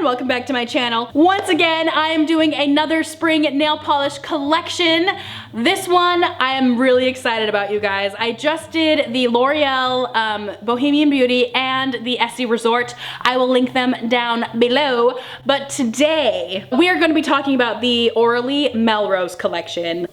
welcome back to my channel. Once again, I am doing another spring nail polish collection. This one I am really excited about, you guys. I just did the L'Oreal Bohemian Beauty and the Essie Resort. I will link them down below. But today we are going to be talking about the Orly Melrose collection.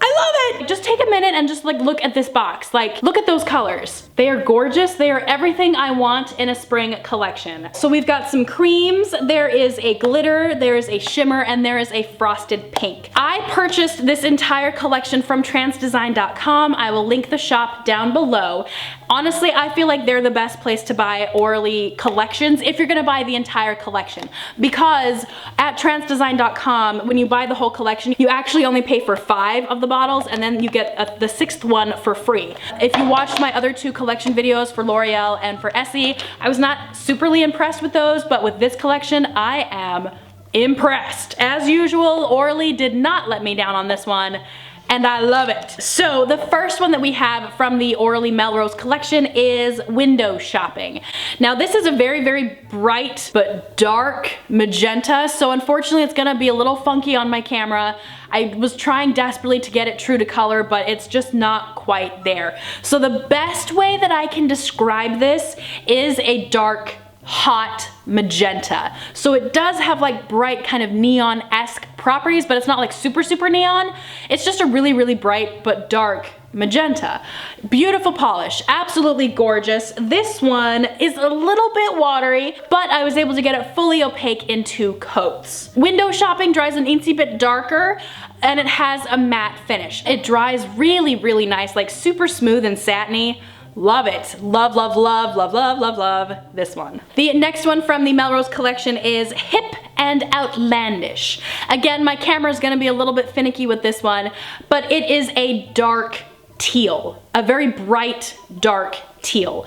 I love it! Just take a minute and just like look at this box. Like, look at those colors. They are gorgeous. They are everything I want in a spring collection. So we've got some creams, there is a glitter, there is a shimmer, and there is a frosted pink. I purchased this entire collection from transdesign.com. I will link the shop down below. Honestly, I feel like they're the best place to buy Orly collections if you're gonna buy the entire collection. Because at transdesign.com, when you buy the whole collection, you actually only pay for 5 of the bottles, and then you get the 6th one for free. If you watched my other 2 collection videos for L'Oreal and for Essie, I was not superly impressed with those, but with this collection, I am impressed. As usual, Orly did not let me down on this one, and I love it. So the first one that we have from the Orly Melrose collection is Window Shopping. Now this is a very, very bright but dark magenta, so unfortunately it's gonna be a little funky on my camera. I was trying desperately to get it true to color, but it's just not quite there. So the best way that I can describe this is a dark, hot magenta. So it does have like bright kind of neon-esque properties, but it's not like super, super neon. It's just a really, really bright but dark magenta. Beautiful polish, absolutely gorgeous. This one is a little bit watery, but I was able to get it fully opaque in 2 coats. Window Shopping dries an teensy bit darker, and it has a matte finish. It dries really, really nice, like super smooth and satiny. Love it. Love, love, love, love, love, love, love this one. The next one from the Melrose collection is Hip and Outlandish. Again, my camera is gonna be a little bit finicky with this one, but it is a dark teal, a very bright, dark teal.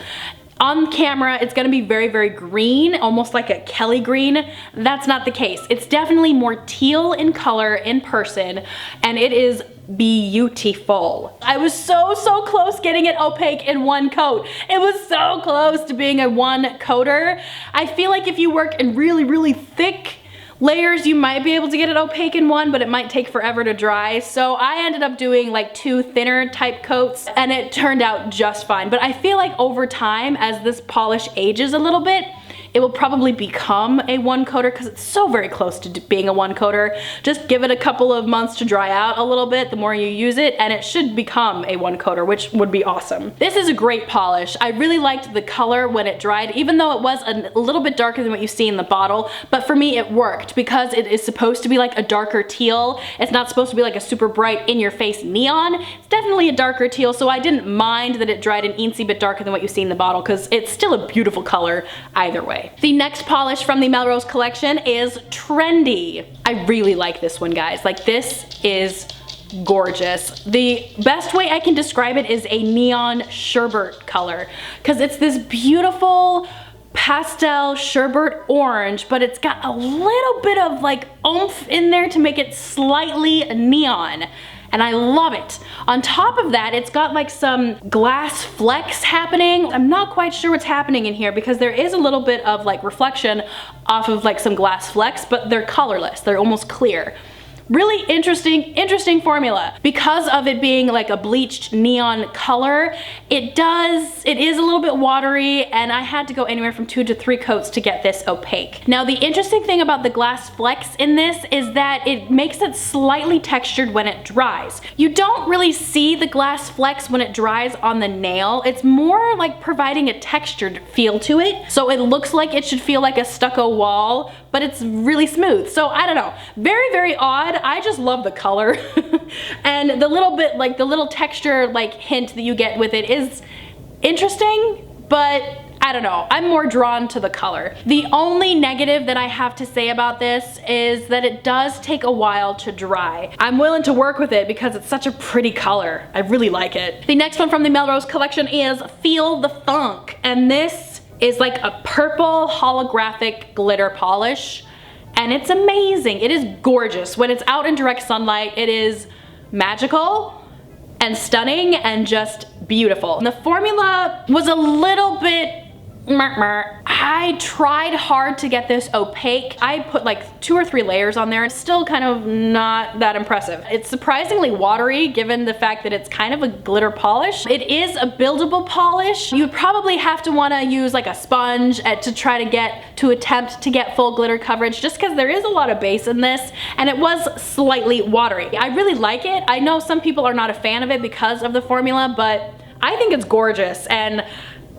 On camera, it's gonna be very, very green, almost like a Kelly green. That's not the case. It's definitely more teal in color in person, and it is beautiful. I was so close getting it opaque in 1 coat. It was so close to being a 1 coater. I feel like if you work in really, really thick layers, you might be able to get it opaque in 1, but it might take forever to dry. So I ended up doing like 2 thinner type coats, and it turned out just fine. But I feel like over time, as this polish ages a little bit, it will probably become a 1 coater because it's so very close to being a 1 coater. Just give it a couple of months to dry out a little bit, the more you use it, and it should become a 1 coater, which would be awesome. This is a great polish. I really liked the color when it dried, even though it was a little bit darker than what you see in the bottle, but for me it worked because it is supposed to be like a darker teal. It's not supposed to be like a super bright in-your-face neon. It's definitely a darker teal, so I didn't mind that it dried an teensy bit darker than what you see in the bottle because it's still a beautiful color either way. The next polish from the Melrose collection is Trendy. I really like this one, guys. Like, this is gorgeous. The best way I can describe it is a neon sherbet color because it's this beautiful pastel sherbet orange, but it's got a little bit of like oomph in there to make it slightly neon. And I love it. On top of that, it's got like some glass flecks happening. I'm not quite sure what's happening in here because there is a little bit of like reflection off of like some glass flecks, but they're colorless. They're almost clear. Really interesting formula. Because of it being like a bleached neon color, it is a little bit watery, and I had to go anywhere from 2 to 3 coats to get this opaque. Now the interesting thing about the glass flecks in this is that it makes it slightly textured when it dries. You don't really see the glass flecks when it dries on the nail. It's more like providing a textured feel to it. So it looks like it should feel like a stucco wall, but it's really smooth. So I don't know, very, very odd. I just love the color. And the little bit, like the little texture like hint that you get with it is interesting, but I don't know, I'm more drawn to the color. The only negative that I have to say about this is that it does take a while to dry. I'm willing to work with it because it's such a pretty color. I really like it. The next one from the Melrose collection is Feel the Funk, and this is like a purple holographic glitter polish. And it's amazing. It is gorgeous. When it's out in direct sunlight, it is magical and stunning and just beautiful. And the formula was a little bit I tried hard to get this opaque. I put like 2 or 3 layers on there. It's still kind of not that impressive. It's surprisingly watery given the fact that it's kind of a glitter polish. It is a buildable polish. You would probably have to want to use like a sponge to try to attempt to get full glitter coverage, just because there is a lot of base in this and it was slightly watery. I really like it. I know some people are not a fan of it because of the formula, but I think it's gorgeous, and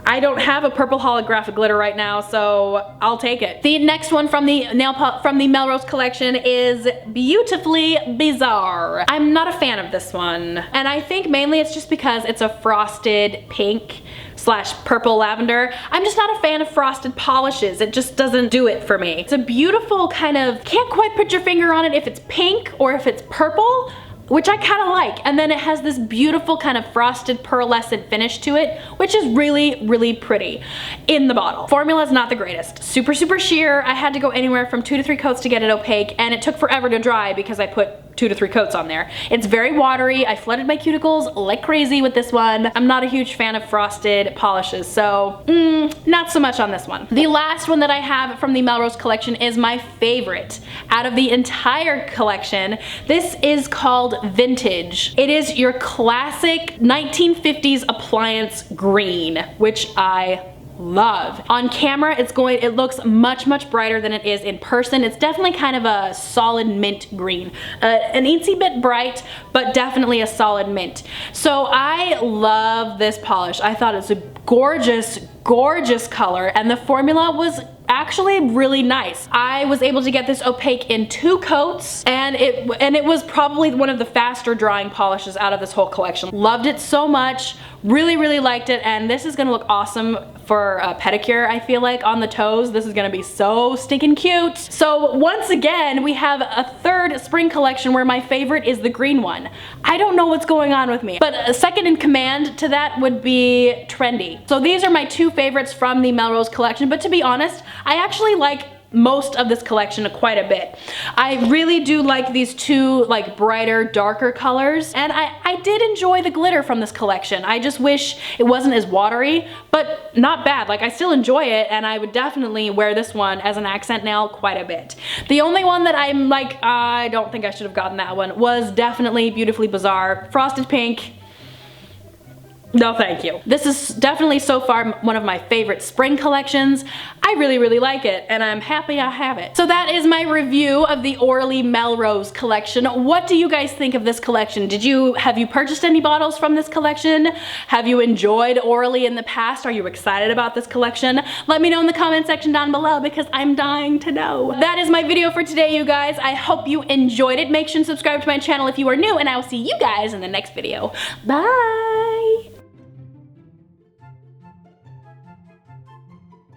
I don't have a purple holographic glitter right now, so I'll take it. The next one from the Melrose collection is Beautifully Bizarre. I'm not a fan of this one, and I think mainly it's just because it's a frosted pink / purple lavender. I'm just not a fan of frosted polishes. It just doesn't do it for me. It's a beautiful kind of, can't quite put your finger on it if it's pink or if it's purple, which I kind of like. And then it has this beautiful kind of frosted pearlescent finish to it, which is really, really pretty in the bottle. Formula is not the greatest. Super, super sheer. I had to go anywhere from 2 to 3 coats to get it opaque, and it took forever to dry because I put 2 to 3 coats on there. It's very watery. I flooded my cuticles like crazy with this one. I'm not a huge fan of frosted polishes, so not so much on this one. The last one that I have from the Melrose collection is my favorite out of the entire collection. This is called Vintage. It is your classic 1950s appliance green, which I love. On camera, it looks much, much brighter than it is in person. It's definitely kind of a solid mint green. An eensy bit bright, but definitely a solid mint. So I love this polish. I thought it's a gorgeous, gorgeous color, and the formula was actually really nice. I was able to get this opaque in 2 coats, and it was probably one of the faster drying polishes out of this whole collection. Loved it so much, really, really liked it, and this is gonna look awesome for a pedicure, I feel like, on the toes. This is gonna be so stinking cute. So once again, we have a third spring collection where my favorite is the green one. I don't know what's going on with me, but a second in command to that would be Trendy. So these are my 2 favorites from the Melrose collection, but to be honest, I actually like most of this collection quite a bit. I really do like these 2 like brighter, darker colors, and I did enjoy the glitter from this collection. I just wish it wasn't as watery, but not bad. Like, I still enjoy it, and I would definitely wear this one as an accent nail quite a bit. The only one that I'm like, I don't think I should have gotten that one, was definitely Beautifully Bizarre. Frosted pink. No thank you. This is definitely so far one of my favorite spring collections. I really, really like it, and I'm happy I have it. So that is my review of the Orly Melrose collection. What do you guys think of this collection? Have you purchased any bottles from this collection? Have you enjoyed Orly in the past? Are you excited about this collection? Let me know in the comment section down below, because I'm dying to know. That is my video for today, you guys. I hope you enjoyed it. Make sure and subscribe to my channel if you are new, and I will see you guys in the next video. Bye!